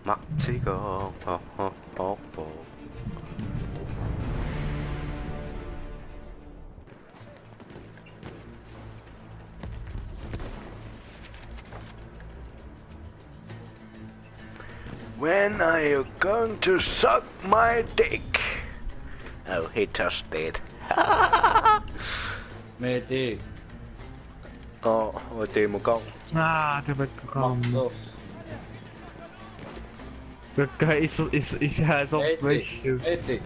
막지가 When are you going to suck my dick? Oh, he just did. Medic. 어디 một con. det var kom. Maxo. The guy is has a Medic. issue. Medic.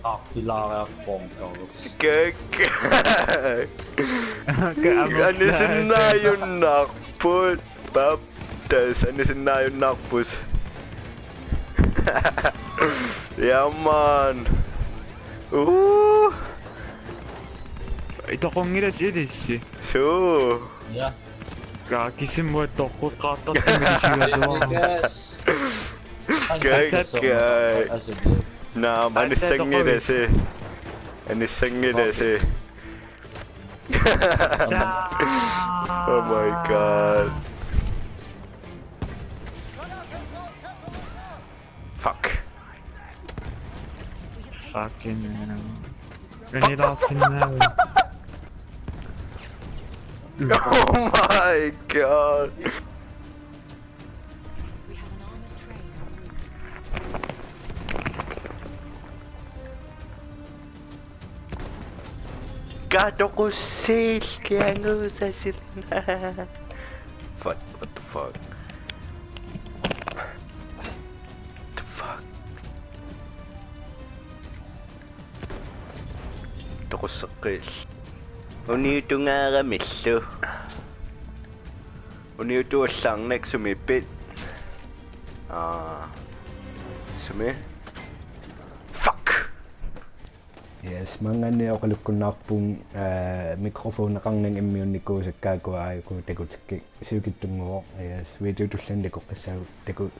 Akilare fångtagelse. Ano sinna yung nakput? Baptist, ano sinna yung nakpus? Yeah man. Ito kong 이랬지. So. Ja. Kisin mo ito ko katat Nah, man is singing this. And is singing this. Oh my god. Fuck. Fucking ganito sinna. Oh my god. Gato ko sales kaya nga sa sila. What the fuck? What the fuck? Ito ko sakil. Unito nga kami so. Unito sang next sumipit. Sumi? Fuck! Yes, mangane ako kalukon pong microphone nakang nang immune ko sa kagwa ay ko tegot sikit tungo. Yes, video to send ko kasaw tegot.